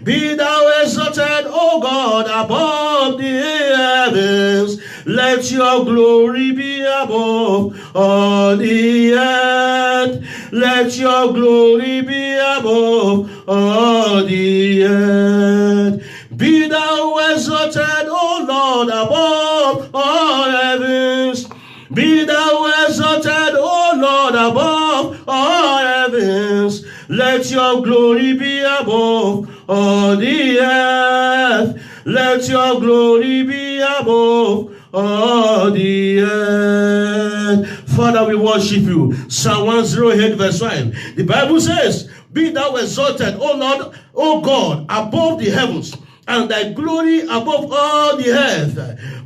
Be thou exalted, O God, above the heavens. Let your glory be above all the earth. Let your glory be above all the earth. Be thou exalted, O Lord, above all heavens. Be thou exalted, O Lord, above all heavens. Let your glory be above all the earth. Let your glory be above all the earth. Father, we worship you. Psalm 108 verse 5. The Bible says, be thou exalted, O Lord, O God, above the heavens, and thy glory above all the earth.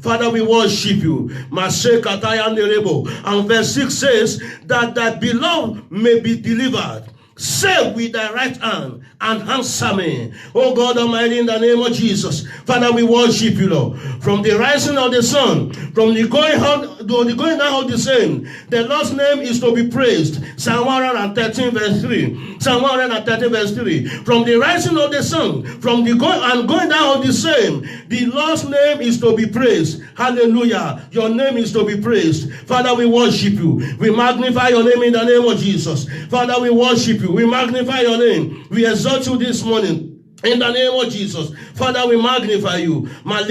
Father, we worship you. And verse 6 says, that thy beloved may be delivered. Save with thy right hand and answer me. Oh God Almighty, in the name of Jesus. Father, we worship you, Lord. From the rising of the sun, from the going out, to the going down of the same, the Lord's name is to be praised. Psalm 113 verse 3. Psalm 113 verse 3. From the rising of the sun, from the going down of the same, the Lord's name is to be praised. Hallelujah. Your name is to be praised. Father, we worship you. We magnify your name in the name of Jesus. Father, we worship you. We magnify your name. We exalt you this morning. In the name of Jesus. Father, we magnify you. Father,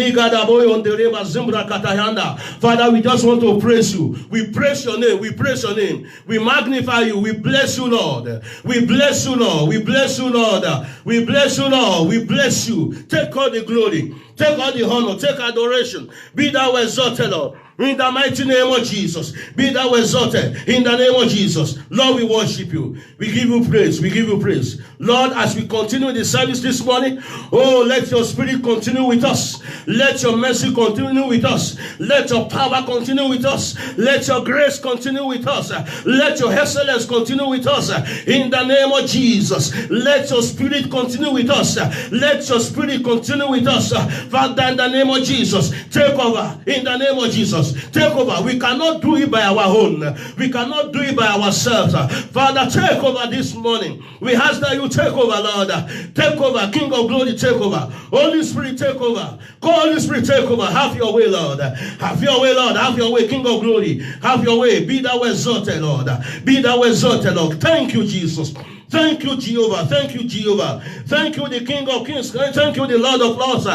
we just want to praise you. We praise your name. We praise your name. We magnify you. We bless you, Lord. We bless you, Lord. We bless you, Lord. We bless you, Lord. We bless you. Take all the glory. Take all the honor. Take adoration. Be thou exalted, Lord. In the mighty name of Jesus. Be thou exalted. In the name of Jesus. Lord, we worship you. We give you praise. We give you praise. Lord, as we continue the service this morning, oh, let your spirit continue with us. Let your mercy continue with us. Let your power continue with us. Let your grace continue with us. Let your excellence continue with us. In the name of Jesus. Let your spirit continue with us. Let your spirit continue with us. Father, in the name of Jesus, take over. In the name of Jesus. Take over. We cannot do it by our own. We cannot do it by ourselves. Father, take over this morning. We ask that you take over, Lord. Take over. King of glory, take over. Holy Spirit, take over. Holy Spirit, take over. Have your way, Lord. Have your way, Lord. Have your way, King of glory. Have your way. Be thou exalted, Lord. Be thou exalted, Lord. Thank you, Jesus. Thank you, Jehovah. Thank you, Jehovah. Thank you, the King of Kings. Thank you, the Lord of Lords.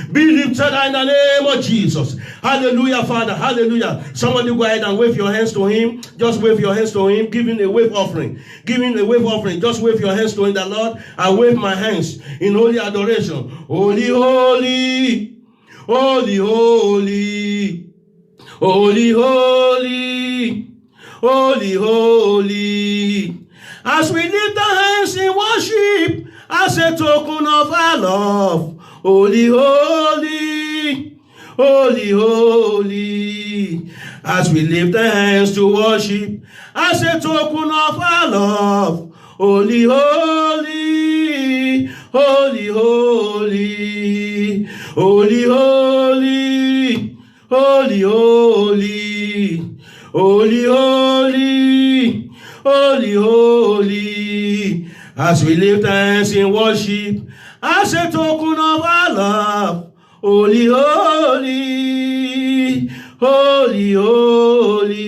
Be lifted in the name of Jesus. Hallelujah, Father. Hallelujah. Somebody go ahead and wave your hands to him. Just wave your hands to him. Give him a wave offering. Give him a wave offering. Just wave your hands to him, the Lord. I wave my hands in holy adoration. Holy, holy. Holy, holy. Holy, holy. Holy, holy. As we lift our hands in worship, as a token of our love, holy, holy, holy, holy. As we lift our hands to worship, as a token of our love, holy, holy, holy, holy, holy, holy, holy, holy, holy, holy. Holy, holy, as we lift our hands in worship, as a token of our love. Holy, holy, holy, holy.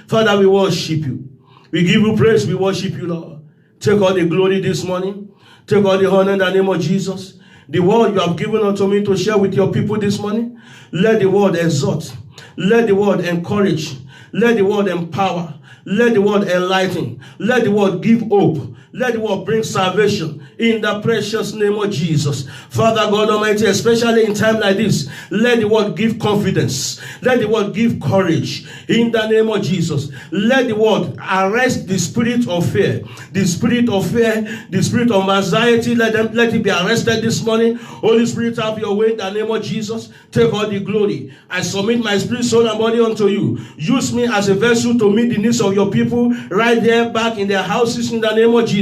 Father, we worship you. We give you praise. We worship you, Lord. Take all the glory this morning. Take all the honor in the name of Jesus. The word you have given unto me to share with your people this morning, let the word exhort. Let the word encourage. Let the word empower. Let the word enlighten. Let the word give hope. Let the word bring salvation in the precious name of Jesus. Father God Almighty, especially in time like this, let the word give confidence. Let the word give courage in the name of Jesus. Let the word arrest the spirit of fear. The spirit of fear, the spirit of anxiety, let it be arrested this morning. Holy Spirit, have your way in the name of Jesus. Take all the glory. I submit my spirit, soul, and body unto you. Use me as a vessel to meet the needs of your people right there back in their houses in the name of Jesus.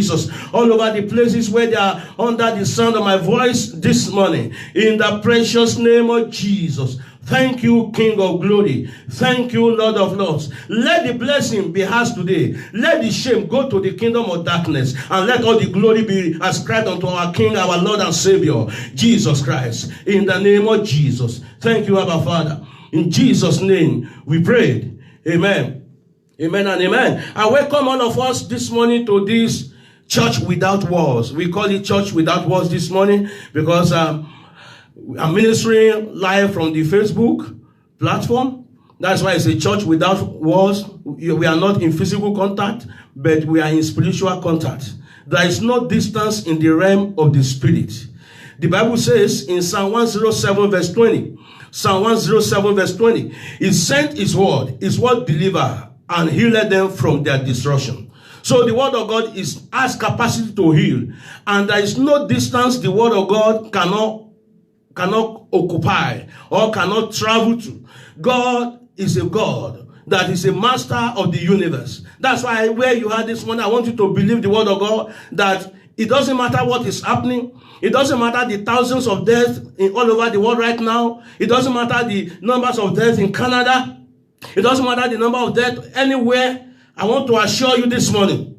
All over the places where they are under the sound of my voice this morning. In the precious name of Jesus. Thank you, King of glory. Thank you, Lord of lords. Let the blessing be ours today. Let the shame go to the kingdom of darkness, and let all the glory be ascribed unto our King, our Lord and Savior, Jesus Christ. In the name of Jesus. Thank you, Abba Father. In Jesus' name we prayed. Amen. Amen and amen. I welcome all of us this morning to this Church Without Walls. We call it Church Without Walls this morning because I'm ministering live from the Facebook platform. That's why it's a Church Without Walls. We are not in physical contact, but we are in spiritual contact. There is no distance in the realm of the Spirit. The Bible says in Psalm 107 verse 20, Psalm 107 verse 20, He sent His word deliver, and healed them from their destruction. So the word of God has capacity to heal, and there is no distance the word of God cannot occupy or cannot travel to. God is a God that is a master of the universe. That's why where you are this morning, I want you to believe the word of God, that it doesn't matter what is happening. It doesn't matter the thousands of deaths all over the world right now. It doesn't matter the numbers of deaths in Canada. It doesn't matter the number of deaths anywhere. I want to assure you this morning,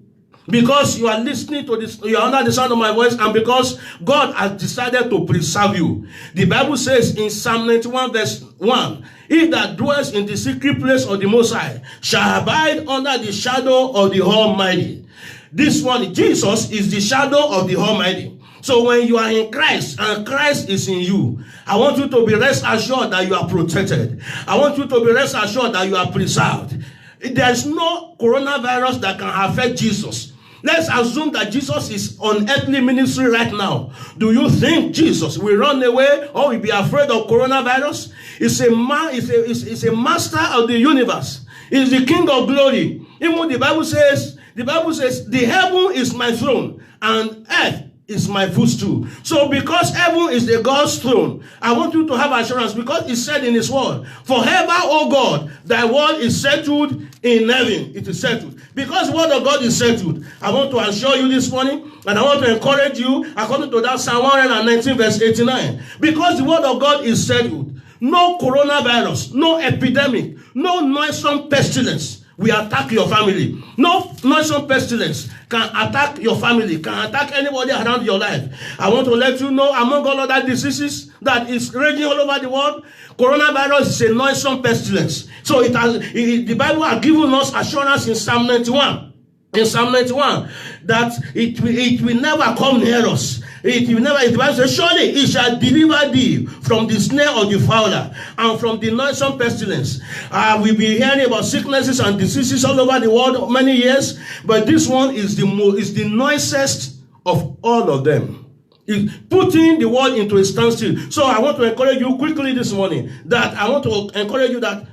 because you are listening to this, you are under the sound of my voice, and because God has decided to preserve you. The Bible says in Psalm 91 verse 1, He that dwells in the secret place of the Most High shall abide under the shadow of the Almighty. This one, Jesus is the shadow of the Almighty. So when you are in Christ and Christ is in you, I want you to be rest assured that you are protected. I want you to be rest assured that you are preserved. There is no coronavirus that can affect Jesus. Let's assume that Jesus is on earthly ministry right now. Do you think Jesus will run away or will be afraid of coronavirus? He's a master of the universe. He's the King of glory. Even the Bible says, the heaven is my throne and earth is my footstool. So because heaven is the God's throne, I want you to have assurance, because He said in His word, forever, O God, thy word is settled in heaven. It is settled. Because the word of God is settled, I want to assure you this morning, and I want to encourage you, according to that Psalm 119 verse 89, because the word of God is settled, no coronavirus, no epidemic, no noisome pestilence will attack your family. No noisome pestilence can attack your family, can attack anybody around your life. I want to let you know, among all other diseases that is raging all over the world, coronavirus is a noisome pestilence. So the Bible has given us assurance in Psalm 91. In Psalm 91, that it will never come near us. The Bible says, surely He shall deliver thee from the snare of the fowler and from the noisome pestilence. We've been hearing about sicknesses and diseases all over the world many years, but this one is the noisiest of all of them. It's putting the world into a standstill. So I want to encourage you quickly this morning, that I want to encourage you that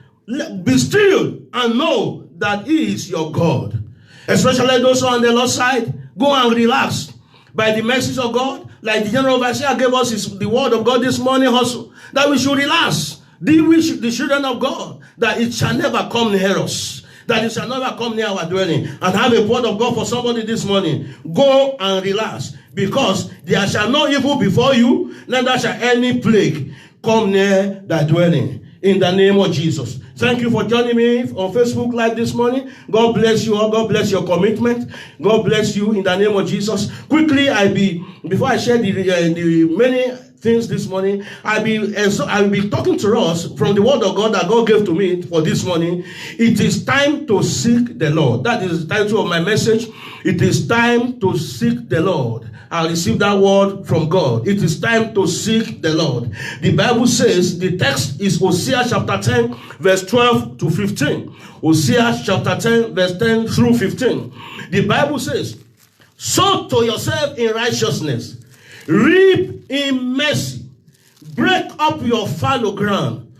be still and know that He is your God. Especially those who are on the Lord's side, go and relax. By the mercies of God, like the general overseer gave us the word of God this morning also, that we should relax. The children of God, that it shall never come near us. That it shall never come near our dwelling. And have a word of God for somebody this morning. Go and relax, because there shall no evil before you, neither shall any plague come near thy dwelling. In the name of Jesus. Thank you for joining me on Facebook Live this morning. God bless you all. God bless your commitment. God bless you in the name of Jesus. Quickly, before I share the many things this morning, I'll be talking to us from the word of God that God gave to me for this morning. It is time to seek the Lord. That is the title of my message. It is time to seek the Lord. I received that word from God. It is time to seek the Lord. The Bible says, the text is Hosea chapter 10, verse 12 to 15. Hosea chapter 10, verse 10 through 15. The Bible says, sow to yourself in righteousness, reap in mercy, break up your fallow ground,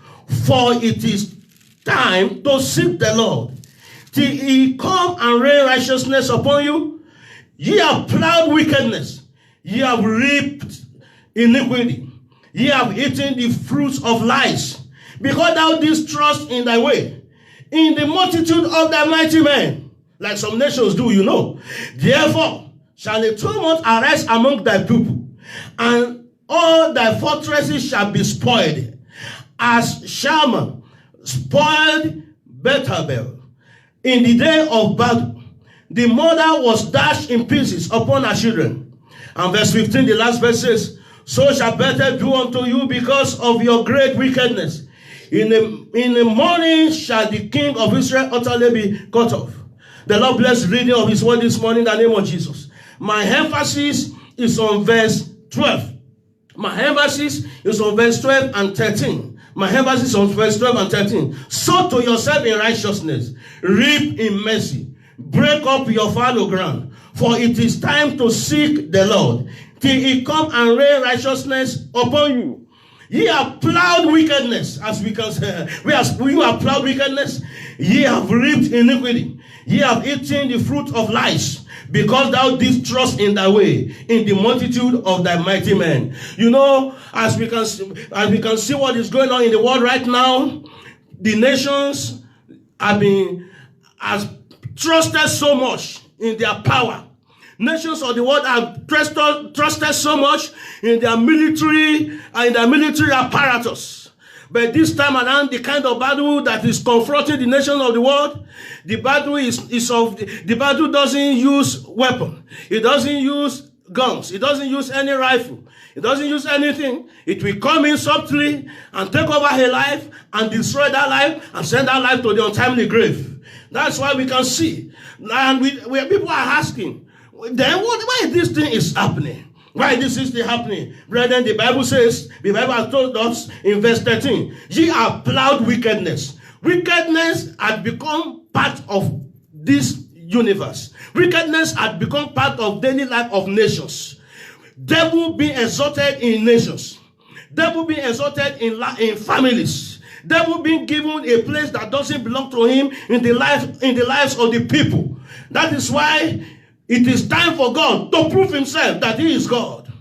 for it is time to seek the Lord, till He come and rain righteousness upon you. Ye have plowed wickedness, ye have reaped iniquity, ye have eaten the fruits of lies, because thou didst trust in thy way, in the multitude of thy mighty men, like some nations do, you know. Therefore shall a tumult arise among thy people, and all thy fortresses shall be spoiled, as Shalman spoiled Bethabel in the day of battle, the mother was dashed in pieces upon her children. And verse 15, the last verse says, so shall Bethel do unto you because of your great wickedness. In the morning shall the king of Israel utterly be cut off. The Lord bless the reading of his word this morning in the name of Jesus. My emphasis is on verse 12. My emphasis is on verse 12 and 13. My emphasis on verse 12 and 13. Sow to yourself in righteousness, reap in mercy, break up your fallow ground, for it is time to seek the Lord, till he come and rain righteousness upon you. Ye have plowed wickedness, as we can say. You have plowed wickedness. Ye have reaped iniquity. Ye have eaten the fruit of lies, because thou didst trust in thy way, in the multitude of thy mighty men. You know, as we can see what is going on in the world right now, the nations has trusted so much in their power. Nations of the world have trusted so much in their military and their military apparatus. But this time around, the kind of battle that is confronting the nations of the world, the battle doesn't use weapon. It doesn't use guns. It doesn't use any rifle. It doesn't use anything. It will come in subtly and take over her life and destroy that life and send that life to the untimely grave. That's why we can see. And people are asking, then why this thing is happening? Why this is happening? Brethren, the Bible says, the Bible has told us in verse 13, ye have plowed wickedness. Wickedness had become part of this universe. Wickedness had become part of daily life of nations. Devil being exalted in nations. Devil being exalted in families. Devil being given a place that doesn't belong to him in the lives of the people. That is why it is time for God to prove himself that he is God.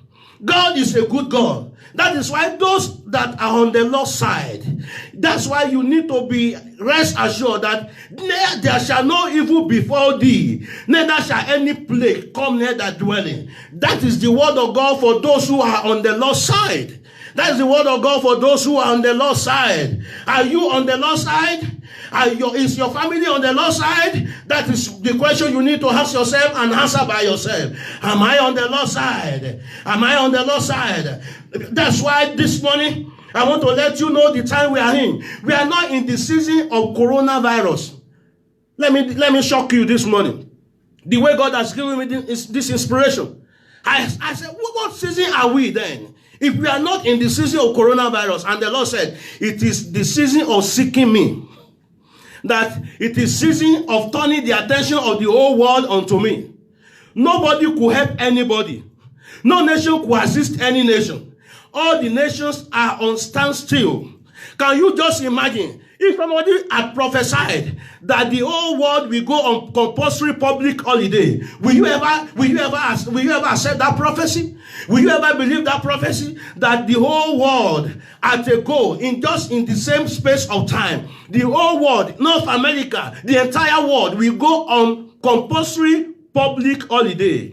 God is a good God. That is why those that are on the Lord's side, that's why you need to be rest assured that there shall no evil befall thee, neither shall any plague come near thy dwelling. That is the word of God for those who are on the Lord's side. That is the word of God for those who are on the Lord's side. Are you on the Lord's side? Is your family on the Lord's side? That is the question you need to ask yourself and answer by yourself. Am I on the Lord's side? Am I on the Lord's side? That's why this morning I want to let you know the time we are in. We are not in the season of coronavirus. Let me shock you this morning. The way God has given me this inspiration. I said, what season are we then? If we are not in the season of coronavirus, and the Lord said, it is the season of seeking me. That it is season of turning the attention of the whole world unto me. Nobody could help anybody. No nation could assist any nation. All the nations are on standstill. Can you just imagine if somebody had prophesied that the whole world will go on compulsory public holiday? Will you ever accept that prophecy? Will you ever believe that prophecy? That the whole world at a go, in the same space of time, the whole world, North America, the entire world will go on compulsory public holiday.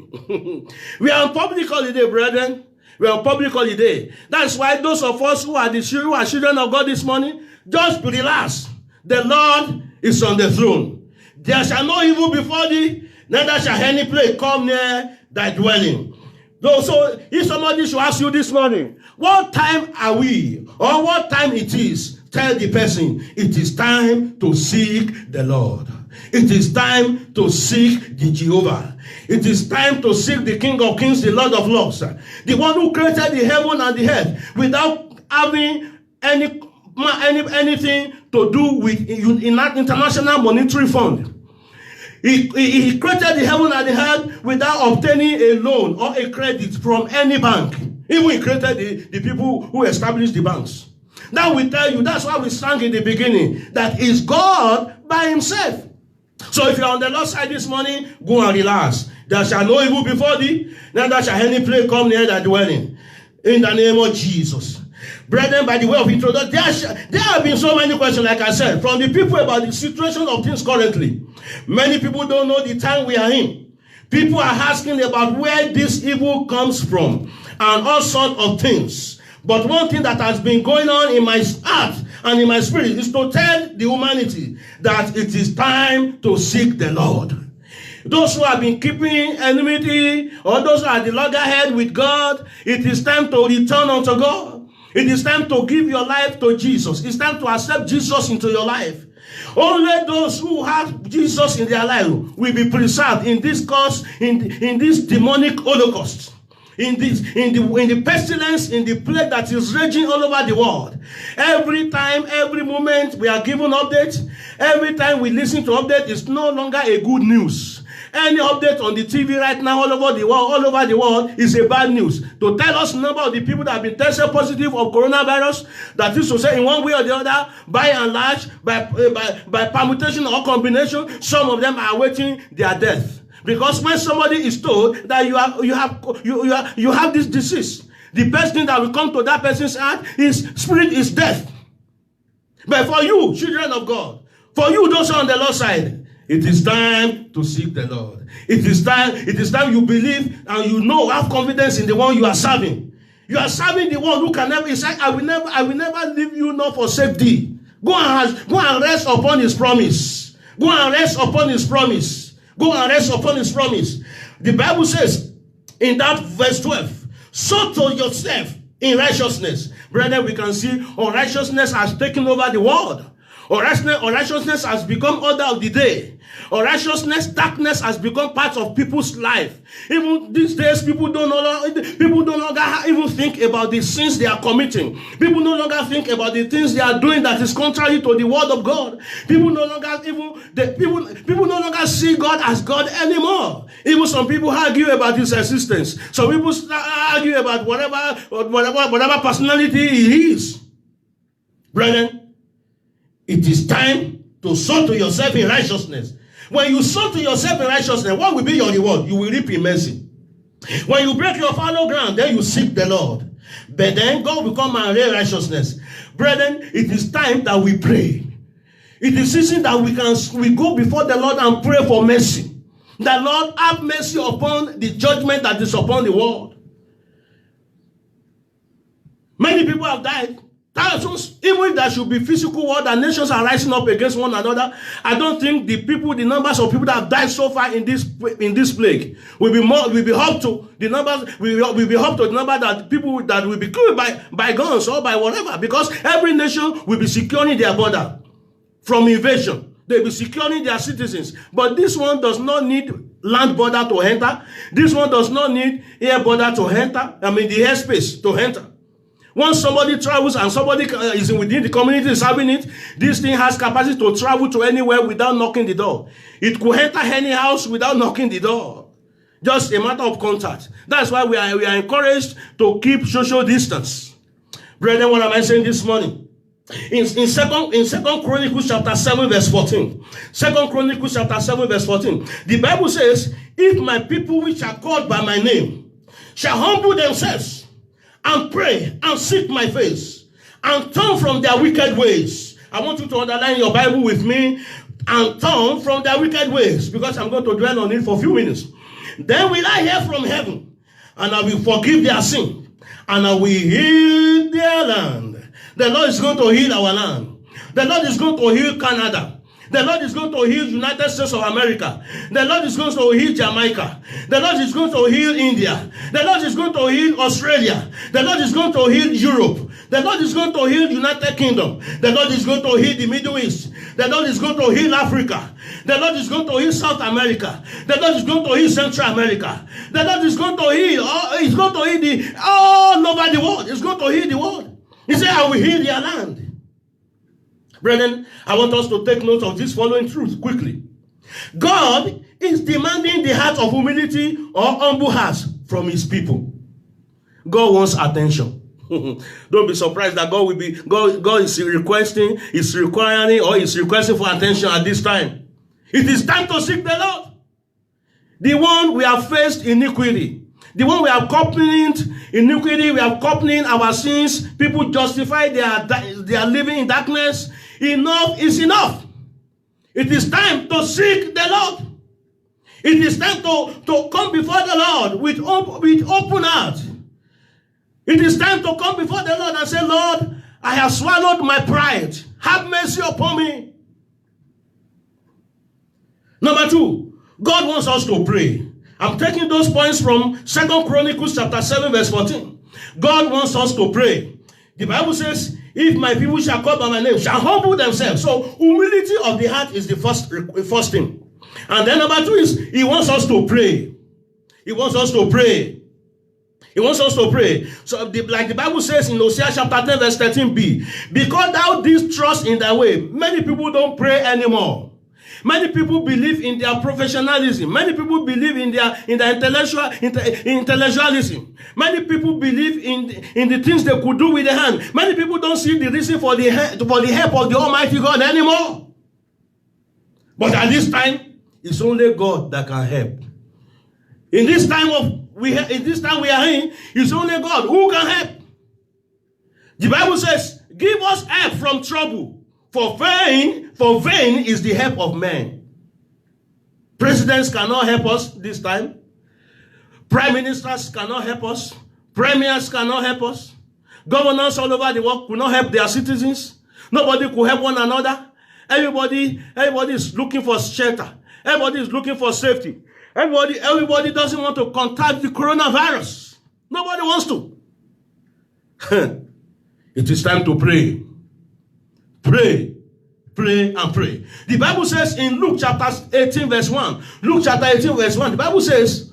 We are on public holiday, brethren. We are on public holiday. That's why those of us who are children of God this morning, just relax. The Lord is on the throne. There shall no evil befall thee, neither shall any plague come near thy dwelling. So if somebody should ask you this morning, what time are we, or what time it is, tell the person, it is time to seek the Lord. It is time to seek the Jehovah. It is time to seek the King of Kings, the Lord of Lords, the one who created the heaven and the earth without having anything to do with International Monetary Fund. He created the heaven and the earth without obtaining a loan or a credit from any bank. Even he created the people who established the banks. That will tell you, that's why we sang in the beginning, that is God by himself. So if you are on the Lord's side this morning, go and relax. There shall no evil befall thee, neither shall any plague come near thy dwelling. In the name of Jesus. Brethren, by the way of introduction, there have been so many questions, like I said, from the people about the situation of things currently. Many people don't know the time we are in. People are asking about where this evil comes from and all sorts of things. But one thing that has been going on in my heart and in my spirit is to tell the humanity that it is time to seek the Lord. Those who have been keeping enmity, or those who are the loggerhead with God, it is time to return unto God. It is time to give your life to Jesus. It's time to accept Jesus into your life. Only those who have Jesus in their life will be preserved in this cause, in this demonic holocaust. In the pestilence, in the plague that is raging all over the world. Every time, every moment we are given updates. Every time we listen to updates, it's no longer a good news. Any update on the TV right now all over the world is a bad news. To tell us the number of the people that have been tested positive of coronavirus, that is to say in one way or the other, by and large, by permutation or combination, some of them are awaiting their death. Because when somebody is told that you have this disease, the best thing that will come to that person's heart is spirit is death. But for you, children of God, for you those on the Lord's side, it is time to seek the Lord. It is time you believe and you know, have confidence in the one you are serving. You are serving the one who can never, he said, I will never leave you nor forsake thee. Go and rest upon his promise. Go and rest upon his promise. Go and rest upon his promise. The Bible says in that verse 12, sow to yourself in righteousness. Brethren, we can see unrighteousness has taken over the world. Unrighteousness has become order of the day. Unrighteousness, darkness has become part of people's life. Even these days, people don't no longer even think about the sins they are committing. People no longer think about the things they are doing that is contrary to the word of God. People no longer see God as God anymore. Even some people argue about his existence. Some people argue about whatever personality he is. Brethren, it is time to sow to yourself in righteousness. When you sow to yourself in righteousness, what will be your reward? You will reap in mercy. When you break your fallow ground, then you seek the Lord. But then God will come and raise righteousness. Brethren, it is time that we pray. It is season that we go before the Lord and pray for mercy. The Lord have mercy upon the judgment that is upon the world. Many people have died. Thousands, even if there should be physical war that nations are rising up against one another, I don't think the numbers of people that have died so far in this plague will be up to the numbers. Will be up to the number that people that will be killed by guns or by whatever, because every nation will be securing their border from invasion. They'll be securing their citizens. But this one does not need land border to enter. This one does not need air border to enter. The airspace to enter. Once somebody travels and somebody is within the community is having it, this thing has capacity to travel to anywhere without knocking the door. It could enter any house without knocking the door. Just a matter of contact. That's why we are encouraged to keep social distance. Brethren, what am I saying this morning? In Second Chronicles chapter 7 verse 14. 2 Chronicles chapter 7 verse 14. The Bible says, if my people which are called by my name shall humble themselves and pray and seek my face and turn from their wicked ways. I want you to underline your Bible with me, and turn from their wicked ways, because I'm going to dwell on it for a few minutes. Then will I hear from heaven, and I will forgive their sin, and I will heal their land. The Lord is going to heal our land. The Lord is going to heal Canada. The Lord is going to heal United States of America. The Lord is going to heal Jamaica. The Lord is going to heal India. The Lord is going to heal Australia. The Lord is going to heal Europe. The Lord is going to heal United Kingdom. The Lord is going to heal the Middle East. The Lord is going to heal Africa. The Lord is going to heal South America. The Lord is going to heal Central America. The Lord is going to heal. He's going to heal all over the world. He's going to heal the world. He said, I will heal their land. Brethren, I want us to take note of this following truth quickly. God is demanding the heart of humility or humble hearts from his people. God wants attention. Don't be surprised that God is requesting for attention at this time. It is time to seek the Lord. The one we have faced iniquity. The one we have accompanied iniquity, we have accompanied our sins. People justify their living in darkness. Enough is enough. It is time to seek the Lord. It is time to come before the Lord with open heart. It is time to come before the Lord and say, Lord, I have swallowed my pride. Have mercy upon me. Number 2, God wants us to pray. I'm taking those points from 2 Chronicles chapter 7 verse 14. God wants us to pray. The Bible says, if my people shall call by my name, shall humble themselves. So humility of the heart is the first thing. And then number 2 is he wants us to pray. He wants us to pray. He wants us to pray. So like the Bible says in Hosea chapter 10 verse 13b, because thou didst trust in thy way, many people don't pray anymore. Many people believe in their professionalism. Many people believe in their intellectualism. Many people believe in the things they could do with their hand. Many people don't see the reason for the help of the Almighty God anymore. But at this time, it's only God that can help. In this time we are in, it's only God who can help. The Bible says, give us help from trouble. For vain is the help of men. Presidents cannot help us this time. Prime ministers cannot help us. Premiers cannot help us. Governors all over the world could not help their citizens. Nobody could help one another. Everybody is looking for shelter. Everybody is looking for safety. Everybody doesn't want to contact the coronavirus. Nobody wants to. It is time to pray. Pray, pray, and pray. The Bible says in Luke chapter 18 verse 1, the Bible says,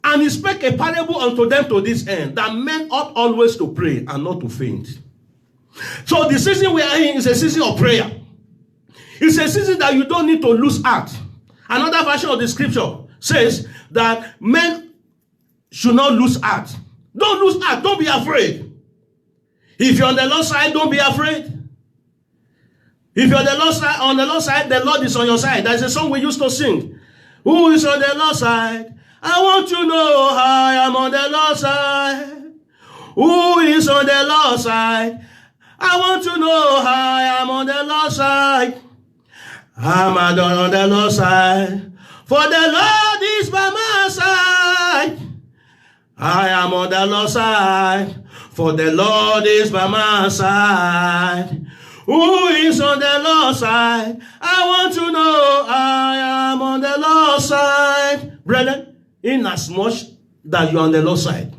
and he spake a parable unto them to this end, that men ought always to pray and not to faint. So the season we are in is a season of prayer. It's a season that you don't need to lose heart. Another version of the scripture says that men should not lose heart. Don't lose heart. Don't be afraid. If you're on the Lord's side, don't be afraid. If you're on the Lord's side, the Lord is on your side. There's a song we used to sing. Who is on the Lord's side? I want to know I am on the Lord's side. Who is on the Lord's side? I want to know I am on the Lord's side. I'm on the Lord's side. For the Lord is by my side. I am on the Lord's side. For the Lord is by my side. Who is on the Lord's side? I want to know I am on the Lord's side. Brethren, inasmuch that you are on the Lord's side,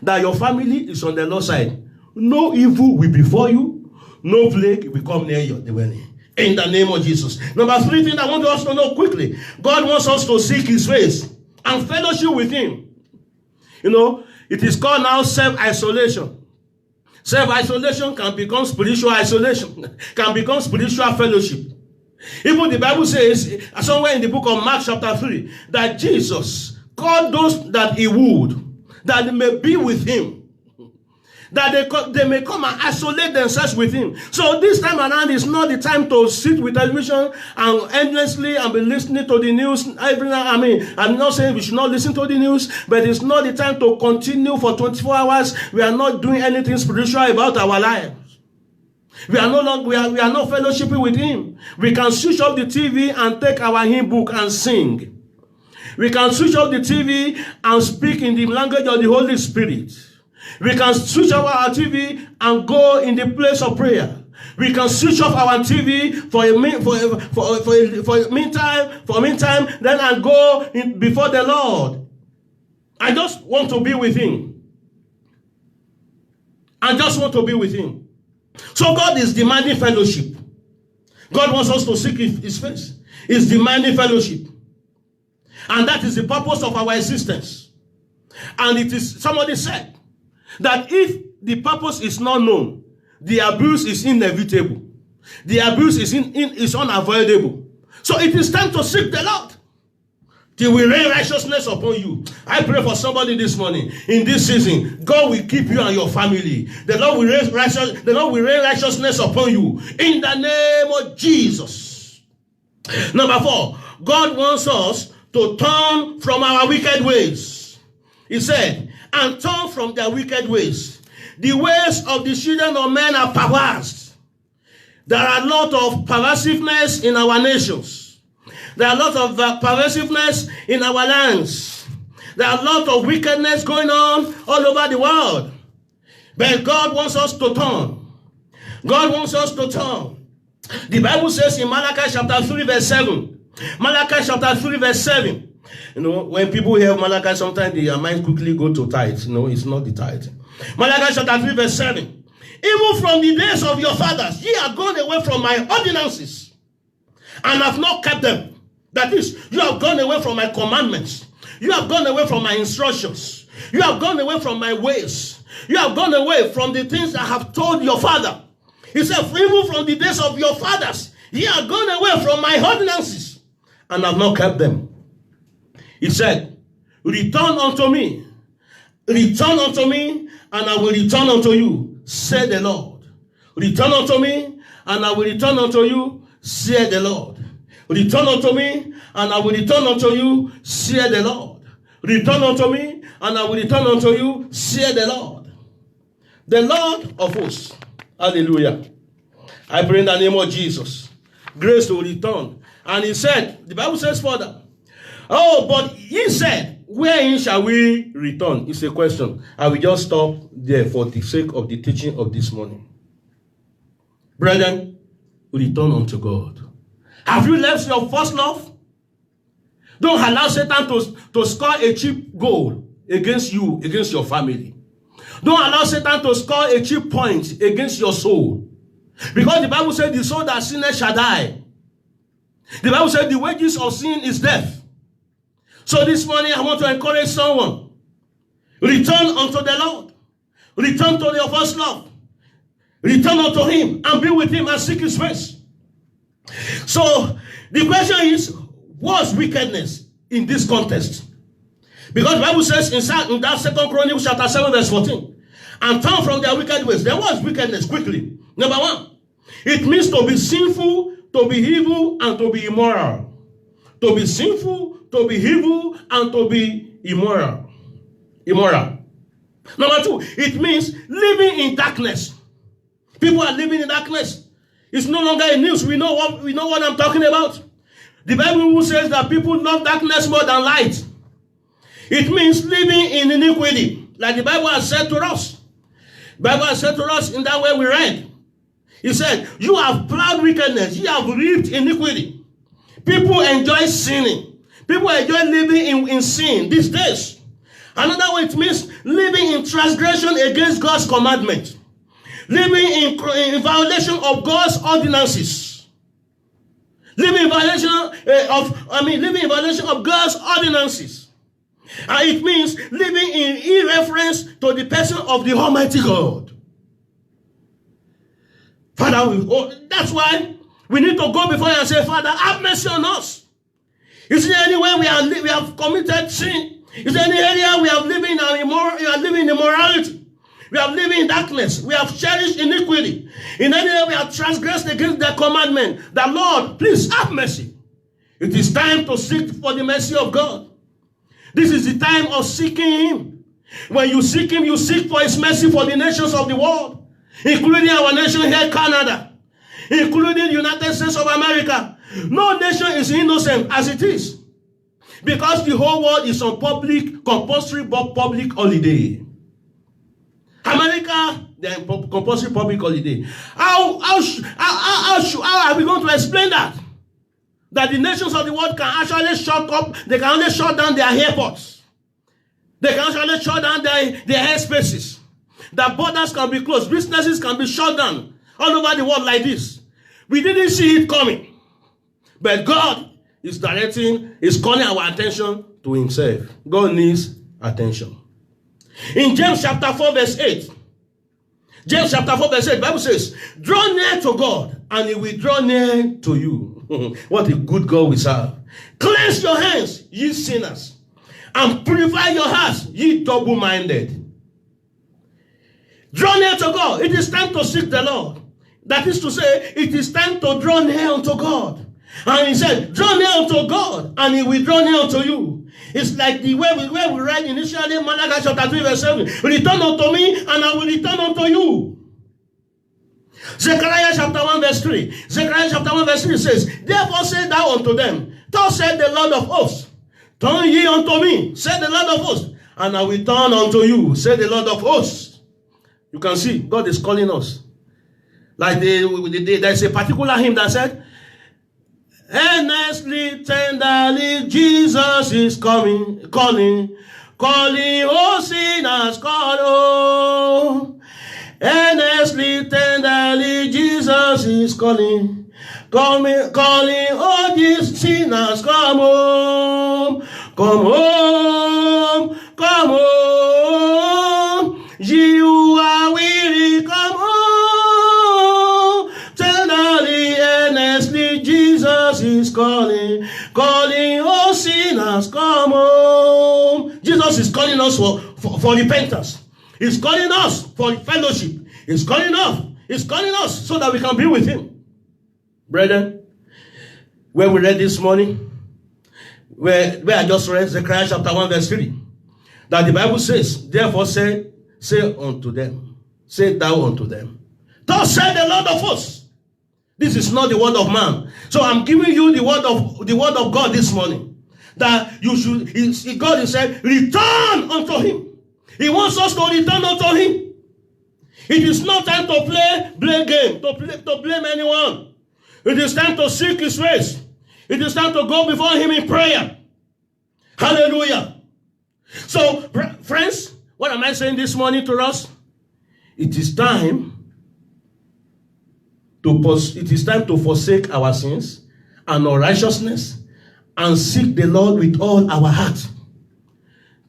that your family is on the Lord's side, no evil will befall you, no plague will come near your dwelling. In the name of Jesus. Number 3 thing I want us to know quickly. God wants us to seek his face and fellowship with him. You know, it is called now self-isolation. Self-isolation can become spiritual isolation, can become spiritual fellowship. Even the Bible says, somewhere in the book of Mark chapter 3, that Jesus called those that he would, that they may be with him, that they may come and isolate themselves with him. So this time around is not the time to sit with television and endlessly and be listening to the news every now. I mean, I'm not saying we should not listen to the news, but it's not the time to continue for 24 hours. We are not doing anything spiritual about our lives. We are not fellowshipping with him. We can switch off the TV and take our hymn book and sing. We can switch off the TV and speak in the language of the Holy Spirit. We can switch off our TV and go in the place of prayer. We can switch off our TV for a meantime, then and go before the Lord. I just want to be with him. I just want to be with him. So God is demanding fellowship. God wants us to seek his face. He's demanding fellowship. And that is the purpose of our existence. And it is, somebody said, that if the purpose is not known, the abuse is inevitable. The abuse is unavoidable. So it is time to seek the Lord. Till we rain righteousness upon you. I pray for somebody this morning. In this season, God will keep you and your family. The Lord will rain righteousness upon you. In the name of Jesus. Number 4, God wants us to turn from our wicked ways. He said, and turn from their wicked ways. The ways of the children of men are perverse. There are a lot of perversiveness in our nations. There are a lot of perversiveness in our lands. There are a lot of wickedness going on all over the world. But God wants us to turn. God wants us to turn. The Bible says in Malachi chapter 3 verse 7. Malachi chapter 3 verse 7. You know, when people hear Malachi, sometimes their mind quickly go to tithe. No, it's not the tithe. Malachi chapter 3 verse 7. Even from the days of your fathers, ye are gone away from my ordinances, and have not kept them. That is, you have gone away from my commandments. You have gone away from my instructions. You have gone away from my ways. You have gone away from the things I have told your father. He said, even from the days of your fathers, ye are gone away from my ordinances, and have not kept them. He said, return unto me, and I will return unto you, said the Lord. Return unto me, and I will return unto you, said the Lord. Return unto me, and I will return unto you, said the Lord. Return unto me, and I will return unto you, said the Lord. The Lord of hosts. Hallelujah. I pray in the name of Jesus. Grace to return. And he said, the Bible says further, oh, but he said, wherein shall we return? It's a question. I will just stop there for the sake of the teaching of this morning. Brethren, return unto God. Have you left your first love? Don't allow Satan to score a cheap goal against you, against your family. Don't allow Satan to score a cheap point against your soul. Because the Bible said the soul that sinneth shall die. The Bible said the wages of sin is death. So this morning I want to encourage someone. Return unto the Lord. Return to your first love. Return unto him and be with him and seek his face. So the question is, what's wickedness in this context? Because the Bible says in that 2 Chronicles chapter 7 verse 14, and turn from their wicked ways. There was wickedness quickly. Number one, it means to be sinful, to be evil, and to be immoral. To be sinful, to be evil, and to be immoral. Number two, it means living in darkness. People are living in darkness. It's no longer a news. We know what I'm talking about. The Bible says that people love darkness more than light. It means living in iniquity, like the Bible has said to us. The Bible has said to us in that way we read. He said, you have plowed wickedness, you have reaped iniquity. People enjoy sinning. People enjoy living in sin these days. Another way it means living in transgression against God's commandment. Living in violation of God's ordinances. Living in violation of God's ordinances. And it means living in irreverence to the person of the Almighty God. Father, that's why we need to go before you and say, Father, have mercy on us. Is there anywhere we have committed sin? Is there any area we have living in immorality? We have lived in darkness. We have cherished iniquity. In any way we have transgressed against the commandment. The Lord, please have mercy. It is time to seek for the mercy of God. This is the time of seeking him. When you seek him, you seek for his mercy for the nations of the world, including our nation here, Canada, including the United States of America. No nation is innocent as it is, because the whole world is on compulsory public holiday. America, they're compulsory public holiday. How are we going to explain that? That the nations of the world can actually shut up, they can only shut down their airports. They can actually shut down their airspaces. That borders can be closed, businesses can be shut down all over the world like this. We didn't see it coming. But God is calling our attention to himself. God needs attention. In James chapter 4 verse 8, the Bible says, draw near to God, and he will draw near to you. What a good God we serve. Cleanse your hands, ye sinners, and purify your hearts, ye double-minded. Draw near to God. It is time to seek the Lord. That is to say, it is time to draw near unto God. And he said, draw near unto God, and he will draw near unto you. It's like the way we read initially in Malachi chapter 3 verse 7. Return unto me, and I will return unto you. Zechariah chapter 1 verse 3. Zechariah chapter 1 verse 3 says, therefore say thou unto them, thus said the Lord of hosts, turn ye unto me, said the Lord of hosts, and I will turn unto you, said the Lord of hosts. You can see God is calling us. Like there's a particular hymn that said, earnestly, tenderly, Jesus is coming, calling, oh sinners, call, oh. Earnestly, tenderly, Jesus is calling, calling, oh, these sinners, come home, come home, come home. You are weary, come home. Tenderly, earnestly, Jesus is calling, oh, sinners, come home. Jesus is calling us for repentance. He's calling us for fellowship. He's calling us so that we can be with him. Brethren, where we read this morning, where I just read Zechariah chapter 1 verse 3, that the Bible says, therefore say unto them, say thou unto them, thus said the Lord of hosts. This is not the word of man. So I'm giving you the word of God this morning. That you should, God is saying, return unto him. He wants us to return unto him. It is not time to blame game, to blame anyone. It is time to seek his face. It is time to go before him in prayer. Hallelujah. So, friends, what am I saying this morning to us? It is time to forsake our sins and unrighteousness and seek the Lord with all our heart.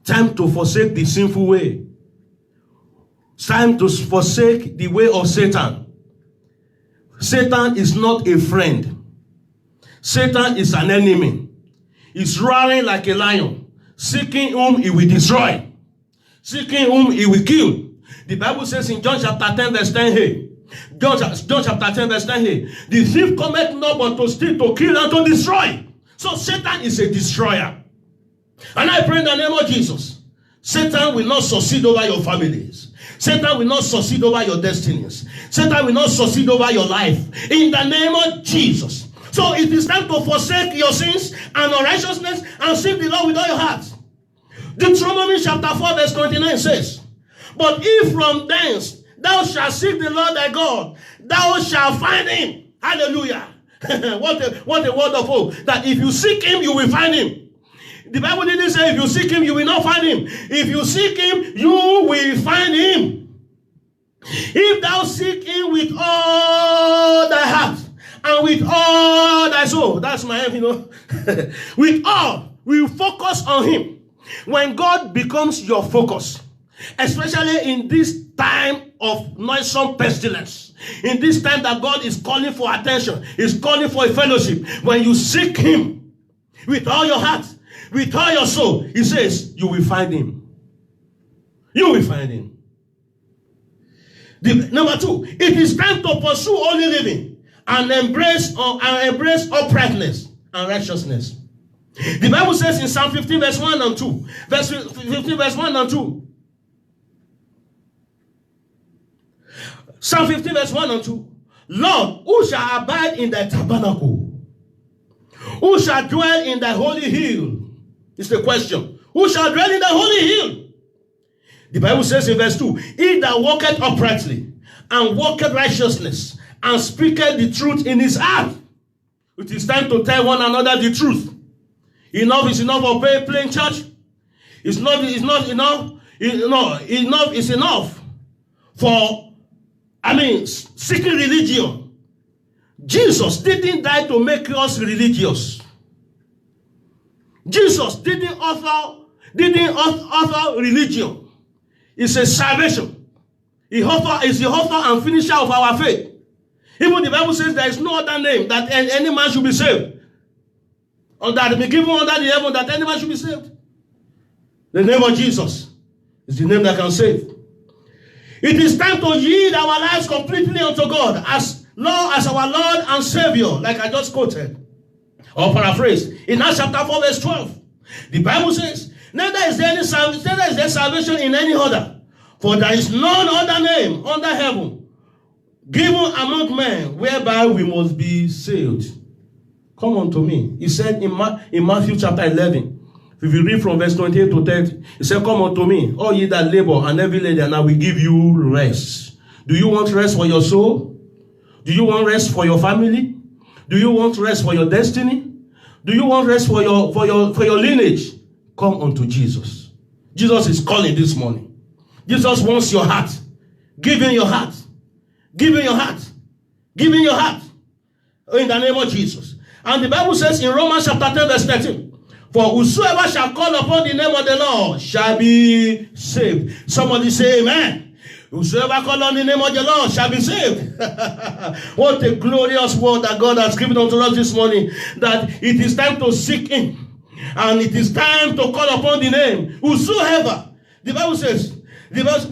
Time to forsake the sinful way. It's time to forsake the way of Satan. Satan is not a friend. Satan is an enemy. He's roaring like a lion, seeking whom he will destroy, seeking whom he will kill. The Bible says in John chapter 10 verse 10, hey, John chapter 10 verse 10, hey, the thief cometh not but to steal, to kill, and to destroy. So Satan is a destroyer. And I pray in the name of Jesus, Satan will not succeed over your families. Satan will not succeed over your destinies. Satan will not succeed over your life. In the name of Jesus. So it is time to forsake your sins and unrighteousness and seek the Lord with all your heart. Deuteronomy chapter 4 verse 29 says, but if from thence thou shalt seek the Lord thy God, thou shalt find him. Hallelujah. What a word of hope. That if you seek him, you will find him. The Bible didn't say if you seek him, you will not find him. If you seek him, you will find him. If thou seek him with all thy heart and with all thy soul, that's my aim, with all, we focus on him. When God becomes your focus, especially in this time of noisome pestilence, in this time that God is calling for attention, is calling for a fellowship, when you seek him with all your heart, with all your soul, he says, you will find him. You will find him. Number 2, it is time to pursue holy living and embrace uprightness and righteousness. The Bible says in Psalm 15 verse 1 and 2. Verse 15 verse 1 and 2. Psalm 15 verse 1 and 2. Lord, who shall abide in thy tabernacle? Who shall dwell in thy holy hill? It's the question. Who shall dwell in the holy hill? The Bible says in verse 2, he that walketh uprightly and walketh righteousness and speaketh the truth in his heart. It is time to tell one another the truth. Enough is enough of playing church. It's not enough. Enough is enough for, seeking religion. Jesus didn't die to make us religious. Jesus didn't author religion. It's a salvation. He is the author and finisher of our faith. Even the Bible says there is no other name that any man should be saved, or that be given under the heaven that any man should be saved. The name of Jesus is the name that can save. It is time to yield our lives completely unto God as our Lord and Savior, like I just quoted. Or paraphrase, in Acts chapter 4 verse 12, the Bible says, neither is there salvation in any other, for there is none other name under heaven given among men whereby we must be saved. Come unto me. He said in Matthew chapter 11, If you read from verse 28 to 30, he said, come unto me, all ye that labor and heavy laden, and I will give you rest. Do you want rest for your soul? Do you want rest for your family? Do you want rest for your destiny? Do you want rest for your lineage? Come unto Jesus. Jesus is calling this morning. Jesus wants your heart. Give him your heart. Give him your heart. Give him your heart. In the name of Jesus. And the Bible says in Romans chapter 10 verse 13, for whosoever shall call upon the name of the Lord shall be saved. Somebody say amen. Whosoever call on the name of the Lord shall be saved. What a glorious word that God has given unto us this morning. That it is time to seek him. And it is time to call upon the name. Whosoever. The Bible says,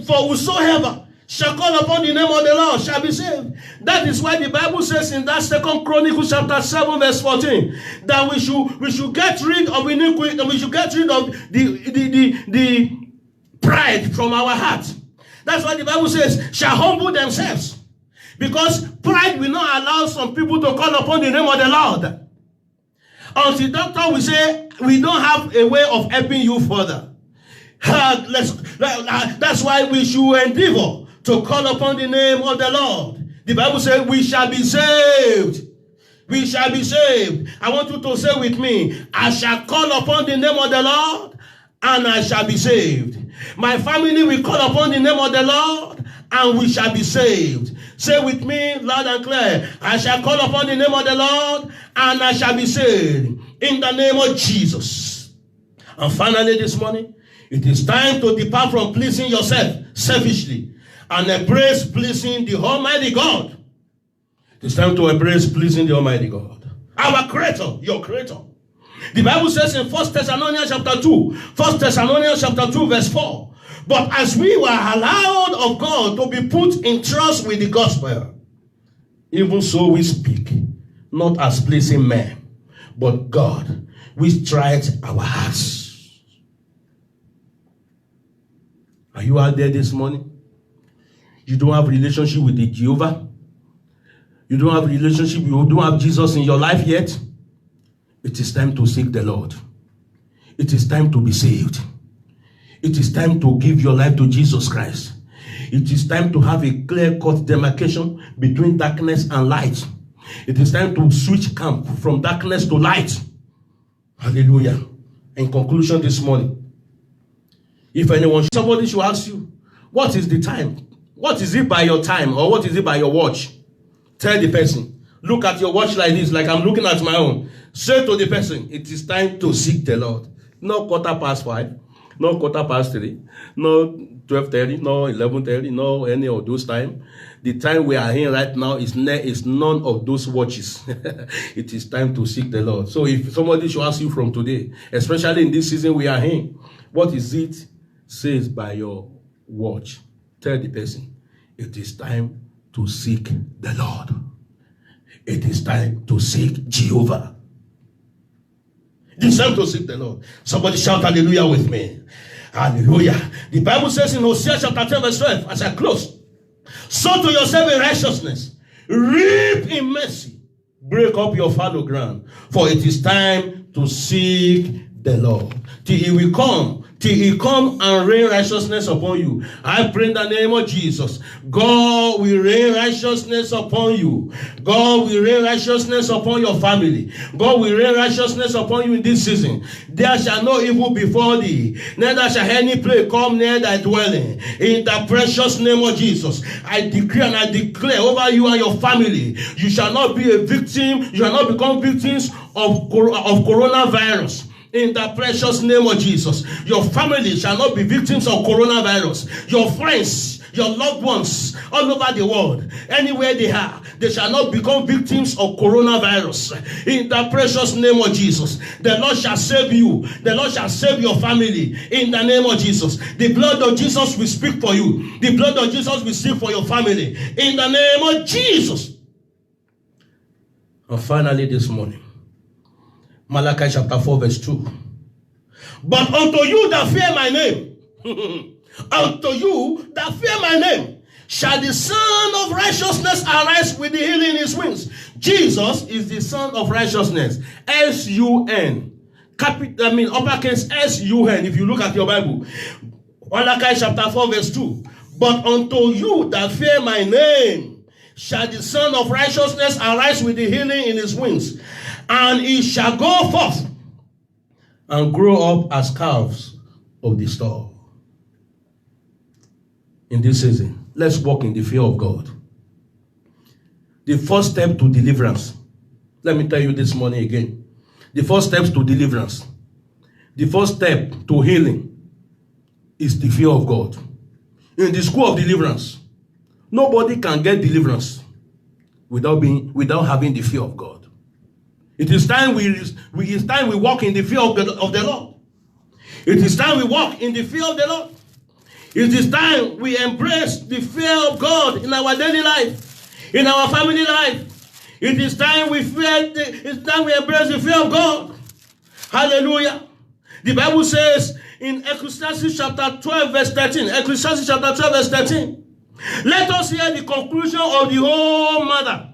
for whosoever shall call upon the name of the Lord shall be saved. That is why the Bible says in that 2 Chronicles chapter 7 verse 14 that we should get rid of iniquity, that we should get rid of the pride from our heart. That's why the Bible says shall humble themselves, because pride will not allow some people to call upon the name of the Lord. Until doctor will say we don't have a way of helping you further. That's why we should endeavor to call upon the name of the Lord. The Bible says we shall be saved. We shall be saved. I want you to say with me, I shall call upon the name of the Lord and I shall be saved. My family will call upon the name of the Lord and we shall be saved. Say with me loud and clear, I shall call upon the name of the Lord and I shall be saved. In the name of Jesus. And finally this morning, it is time to depart from pleasing yourself selfishly and embrace pleasing the Almighty God. It's time to embrace pleasing the Almighty God. Our Creator, your Creator. The Bible says in 1 Thessalonians chapter 2, 1 Thessalonians chapter 2 verse 4, but as we were allowed of God to be put in trust with the gospel, even so we speak, not as pleasing men, but God, which tried our hearts. Are you out there this morning? You don't have a relationship with the Jehovah. You don't have a relationship. You don't have Jesus in your life yet. It is time to seek the Lord. It is time to be saved. It is time to give your life to Jesus Christ. It is time to have a clear-cut demarcation between darkness and light. It is time to switch camp from darkness to light. Hallelujah. In conclusion this morning, if somebody should ask you, what is the time? What is it by your time, or what is it by your watch? Tell the person, look at your watch like this, like I'm looking at my own. Say to the person, it is time to seek the Lord. No 5:15, no 3:15, no 12:30, no 11:30, no any of those time. The time we are in right now is none of those watches. It is time to seek the Lord. So if somebody should ask you from today, especially in this season we are in, what is it says by your watch? Tell the person, it is time to seek the Lord. It is time to seek Jehovah. It is time to seek the Lord. Somebody shout hallelujah with me. Hallelujah. The Bible says in Hosea chapter 10 verse 12, as I close, sow to yourself in righteousness, reap in mercy, break up your fallow ground, for it is time to seek the Lord. Till he will come, till he come and rain righteousness upon you. I pray in the name of Jesus, God will rain righteousness upon you. God will rain righteousness upon your family. God will rain righteousness upon you in this season. There shall no evil befall thee, neither shall any plague come near thy dwelling. In the precious name of Jesus, I decree and I declare over you and your family, you shall not be a victim, you shall not become victims of coronavirus. In the precious name of Jesus, your family shall not be victims of coronavirus. Your friends, your loved ones all over the world, anywhere they are, they shall not become victims of coronavirus. In the precious name of Jesus, the Lord shall save you. The Lord shall save your family. In the name of Jesus, the blood of Jesus will speak for you. The blood of Jesus will speak for your family. In the name of Jesus. And finally this morning, Malachi chapter 4 verse 2. But unto you that fear my name, unto you that fear my name, shall the Son of Righteousness arise with the healing in his wings. Jesus is the Son of Righteousness. S-U-N. uppercase S-U-N, if you look at your Bible. Malachi chapter 4 verse 2. But unto you that fear my name shall the Son of Righteousness arise with the healing in his wings, and he shall go forth and grow up as calves of the stall. In this season, let's walk in the fear of God. The first step to deliverance. Let me tell you this morning again. The first steps to deliverance. The first step to healing is the fear of God. In the school of deliverance, nobody can get deliverance without having the fear of God. It is time we walk in the fear of the Lord. It is time we walk in the fear of the Lord. It is time we embrace the fear of God in our daily life, in our family life. It is time we embrace the fear of God. Hallelujah. The Bible says in Ecclesiastes chapter 12 verse 13, Ecclesiastes chapter 12 verse 13, let us hear the conclusion of the whole matter.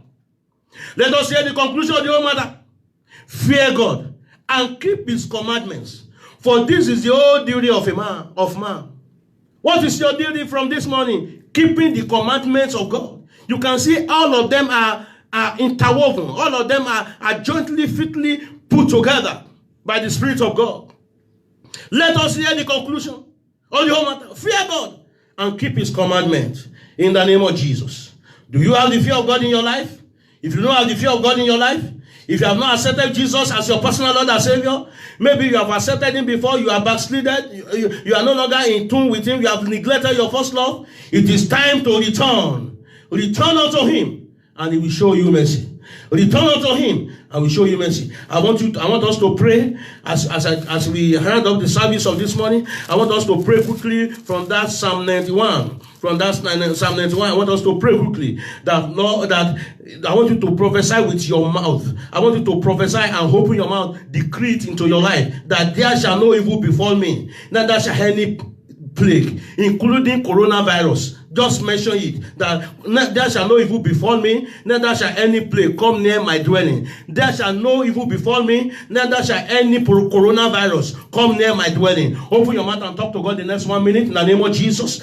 Let us hear the conclusion of the whole matter. Fear God and keep his commandments, for this is the whole duty of man. What is your duty from this morning? Keeping the commandments of God. You can see all of them are interwoven. All of them are jointly, fitly put together by the Spirit of God. Let us hear the conclusion of the whole matter. Fear God and keep his commandments in the name of Jesus. Do you have the fear of God in your life? If you don't have the fear of God in your life, if you have not accepted Jesus as your personal Lord and Savior, maybe you have accepted him before, you are backslided, you are no longer in tune with him, you have neglected your first love, it is time to return. Return unto him, and he will show you mercy. Return unto him, and we show you mercy. I want us to pray as we hand up the service of this morning. I want us to pray quickly from that Psalm 91. From that Psalm 91, I want us to pray quickly that Lord, that I want you to prophesy with your mouth. I want you to prophesy and open your mouth, decree it into your life, that there shall no evil befall me, neither shall any plague, including coronavirus. Just mention it, that there shall no evil befall me, neither shall any plague come near my dwelling. There shall no evil befall me, neither shall any coronavirus come near my dwelling. Open your mouth and talk to God the next 1 minute in the name of Jesus.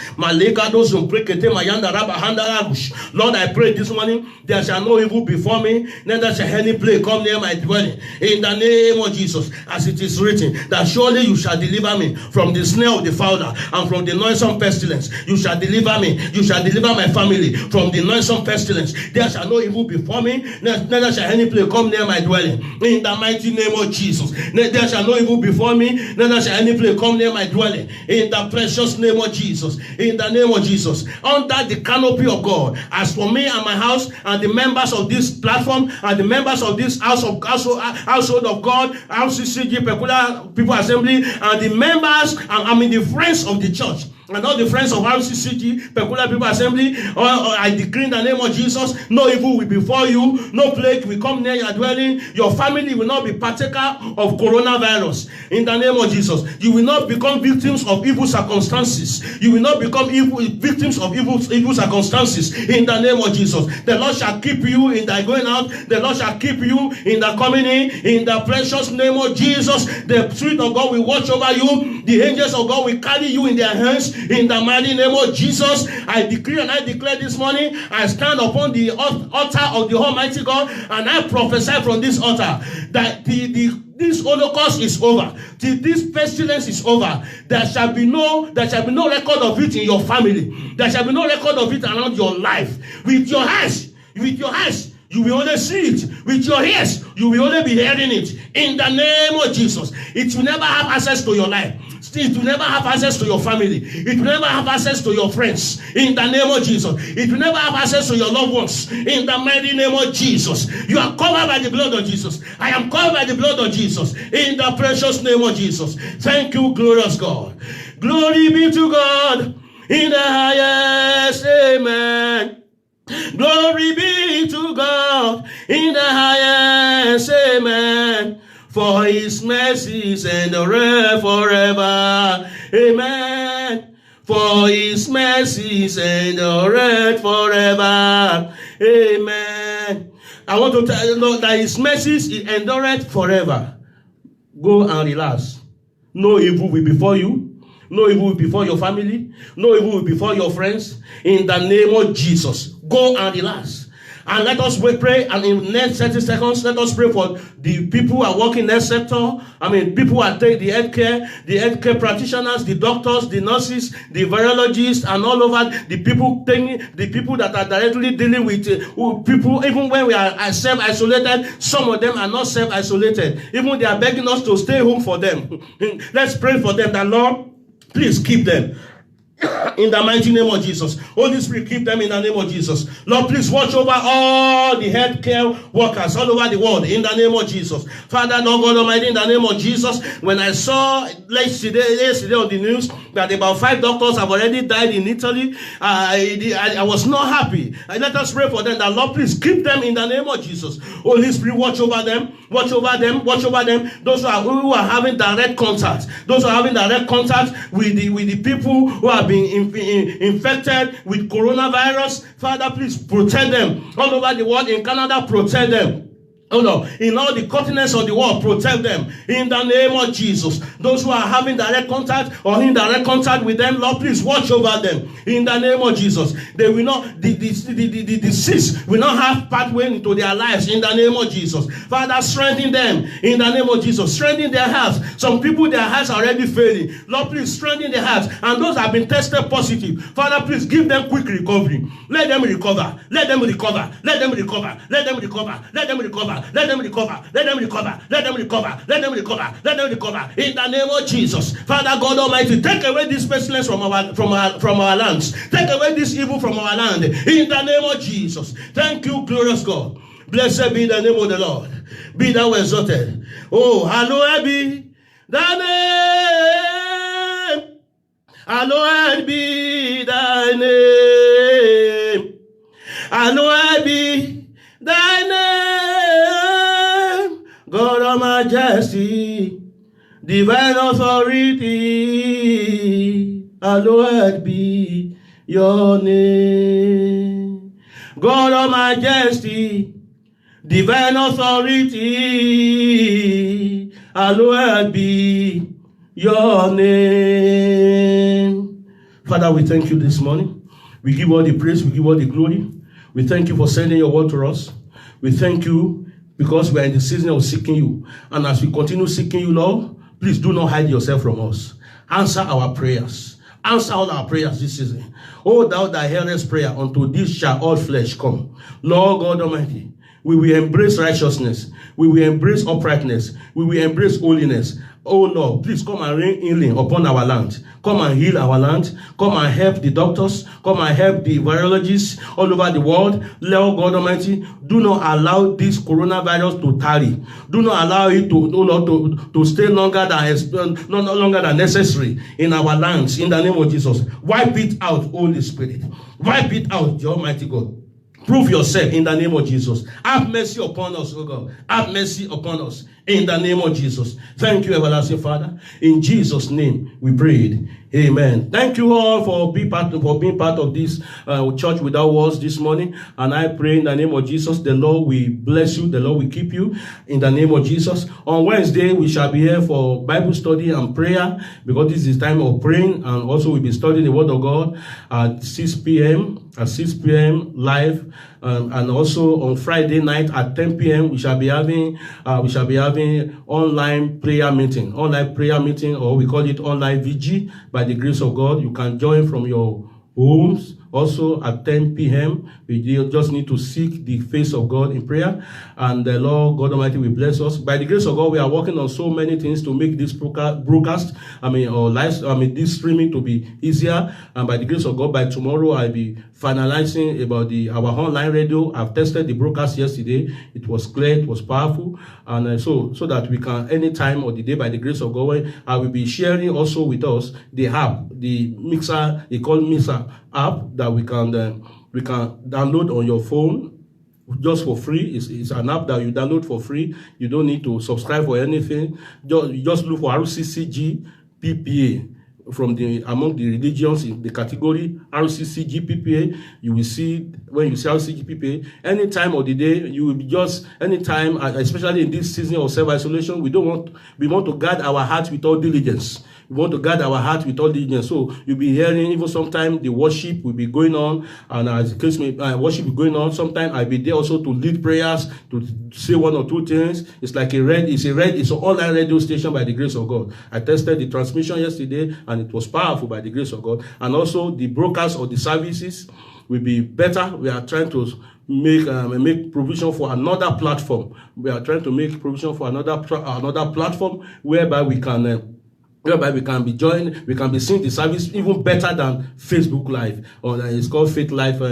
Lord, I pray this morning, there shall no evil befall me, neither shall any plague come near my dwelling. In the name of Jesus, as it is written, that surely you shall deliver me from the snare of the fowler and from the noisome pestilence. You shall deliver me. You shall deliver my family from the noisome pestilence. There shall no evil befall me, neither shall any plague come near my dwelling. In the mighty name of Jesus. There shall no evil befall me, neither shall any plague come near my dwelling. In the precious name of Jesus. In the name of Jesus. Under the canopy of God. As for me and my house and the members of this platform and the members of this household of God, RCCG, Peculiar People Assembly, and the members, the friends of the church, and all the friends of RCCG, Peculiar People Assembly, I decree in the name of Jesus, no evil will befall you, no plague will come near your dwelling, your family will not be partaker of coronavirus. In the name of Jesus, you will not become victims of evil circumstances. You will not become victims of evil circumstances. In the name of Jesus, the Lord shall keep you in the going out. The Lord shall keep you in the coming in the precious name of Jesus. The Spirit of God will watch over you. The angels of God will carry you in their hands. In the mighty name of Jesus, I decree and I declare this morning, I stand upon the altar of the Almighty God, and I prophesy from this altar that this Holocaust is over. This pestilence is over. There shall be no record of it in your family. There shall be no record of it around your life. With your eyes, you will only see it. With your ears, you will only be hearing it. In the name of Jesus, it will never have access to your life. It will never have access to your family. It will never have access to your friends. In the name of Jesus. It will never have access to your loved ones. In the mighty name of Jesus. You are covered by the blood of Jesus. I am covered by the blood of Jesus. In the precious name of Jesus. Thank you, glorious God. Glory be to God in the highest. Amen. Glory be to God in the highest. Amen. For his mercies endure forever. Amen. For his mercies endure forever. Amen. I want to tell you, Lord, that his mercies endure forever. Go and relax. No evil will befall you. No evil will befall your family. No evil will befall your friends. In the name of Jesus, go and relax. And let us pray, and in next 30 seconds, let us pray for the people who are working in that sector. People who are taking the healthcare practitioners, the doctors, the nurses, the virologists, and all over the people that are directly dealing with people. Even when we are self-isolated, some of them are not self-isolated. Even they are begging us to stay home for them. Let's pray for them. That Lord, please keep them. In the mighty name of Jesus. Holy Spirit, keep them in the name of Jesus. Lord, please watch over all the healthcare workers all over the world in the name of Jesus. Father, Lord God Almighty, in the name of Jesus, when I saw yesterday on the news that about 5 doctors have already died in Italy, I was not happy. Let us pray for them that Lord, please keep them in the name of Jesus. Holy Spirit, watch over them. Watch over them. Watch over them. Those who are having direct contact. Those who are having direct contact with the people who have been infected with coronavirus. Father, please protect them. All over the world, in Canada, protect them. Oh no, in all the continents of the world, protect them in the name of Jesus. Those who are having direct contact or indirect contact with them, Lord, please watch over them in the name of Jesus. They will not, the disease will not have pathway into their lives in the name of Jesus. Father, strengthen them in the name of Jesus. Strengthen their hearts. Some people, their hearts are already failing. Lord, please strengthen their hearts. And those have been tested positive, Father, please give them quick recovery. Let them recover. Let them recover. Let them recover. Let them recover. Let them recover. Let them recover. Let them recover. Let them recover. Let them recover. Let them recover. In the name of Jesus. Father God Almighty, take away this pestilence from our lands. Take away this evil from our land. In the name of Jesus. Thank you, glorious God. Blessed be the name of the Lord. Be thou exalted. Oh, hallowed be thy name. Hallowed be thy name. Hallowed be thy name, God of majesty, divine authority, hallowed be your name. God of majesty, divine authority, hallowed be your name. Father, we thank you this morning. We give all the praise, we give all the glory. We thank you for sending your word to us. We thank you because we are in the season of seeking you. And as we continue seeking you, Lord, please do not hide yourself from us. Answer our prayers. Answer all our prayers this season. Oh, thou that hearest prayer, unto this shall all flesh come. Lord God Almighty, we will embrace righteousness. We will embrace uprightness. We will embrace holiness. Oh Lord, please come and rain healing upon our land. Come and heal our land. Come and help the doctors. Come and help the virologists all over the world. Lord God Almighty, do not allow this coronavirus to tarry. Do not allow it to stay longer than necessary in our lands. In the name of Jesus, wipe it out, Holy Spirit. Wipe it out, the Almighty God. Prove yourself in the name of Jesus. Have mercy upon us, oh God. Have mercy upon us in the name of Jesus. Thank you, everlasting Father. In Jesus' name we prayed. Amen. Thank you all for being part of this church without walls this morning. And I pray in the name of Jesus, the Lord will bless you. The Lord will keep you in the name of Jesus. On Wednesday, we shall be here for Bible study and prayer, because this is time of praying. And also we'll be studying the Word of God at 6 p.m. live. And also on Friday night at 10 p.m. we shall be having online prayer meeting, or we call it online VG. By the grace of God, you can join from your homes. Also at 10 p.m. we just need to seek the face of God in prayer, and the Lord God Almighty will bless us. By the grace of God, we are working on so many things to make this broadcast, this streaming to be easier. And by the grace of God, by tomorrow I'll be finalizing about our online radio. I've tested the broadcast yesterday. It was clear, it was powerful, and so that we can any time of the day, by the grace of God, I will be sharing also with us the app, the Mixer, they call Mixer app, that we can download on your phone just for free. It's an app that you download for free. You don't need to subscribe for anything. Just look for RCCG PPA. from among the religions in the category RCC GPPA. You will see, when you see RCC GPPA, any time of the day, you will be just anytime, especially in this season of self-isolation, we want to guard our hearts with all diligence. We want to guard our heart with all diligence. So you'll be hearing, even sometimes the worship will be going on, and as the case may, worship will be going on. Sometimes I'll be there also to lead prayers, to say one or two things. It's like it's an online radio station by the grace of God. I tested the transmission yesterday, and it was powerful by the grace of God. And also the broadcast of the services will be better. We are trying to make provision for another platform. We are trying to make provision for another platform whereby we can be joined, we can be seeing the service even better than Facebook Live, or it's called Faith Live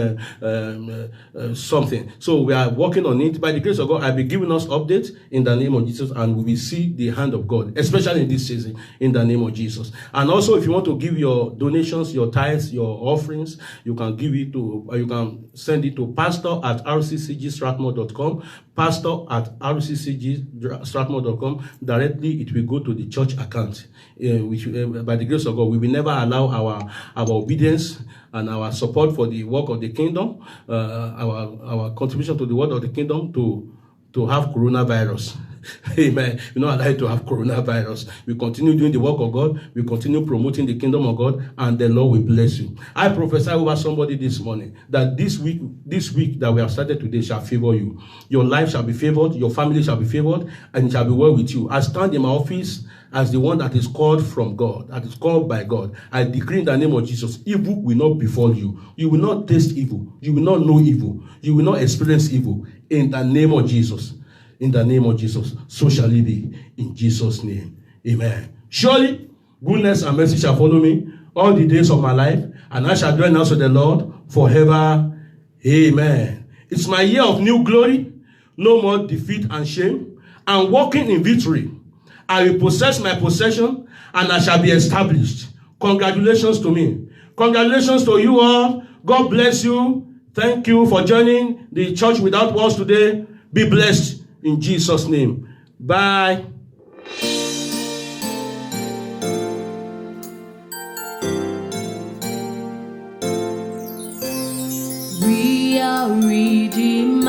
something. So we are working on it. By the grace of God, I'll be giving us updates in the name of Jesus, and we will see the hand of God, especially in this season, in the name of Jesus. And also, if you want to give your donations, your tithes, your offerings, you can give it to, you can send it to pastor@rccgstrathmore.com, pastor@rccgstrathmore.com. Directly, it will go to the church account. Which by the grace of God, we will never allow our obedience and our support for the work of the kingdom, our contribution to the work of the kingdom to have coronavirus. Amen. We not allow it to have coronavirus. We continue doing the work of God. We continue promoting the kingdom of God, and the Lord will bless you. I prophesy over somebody this morning that this week that we have started today shall favor you. Your life shall be favored. Your family shall be favored, and it shall be well with you. I stand in my office as the one that is called from God, that is called by God. I decree in the name of Jesus, evil will not befall you. You will not taste evil. You will not know evil. You will not experience evil. In the name of Jesus. In the name of Jesus. So shall it be. In Jesus' name. Amen. Surely, goodness and mercy shall follow me all the days of my life, and I shall dwell in the house of the Lord forever. Amen. It's my year of new glory. No more defeat and shame. I'm walking in victory. I will possess my possession, and I shall be established. Congratulations to me. Congratulations to you all. God bless you. Thank you for joining the Church Without Walls today. Be blessed in Jesus' name. Bye. We are redeemed.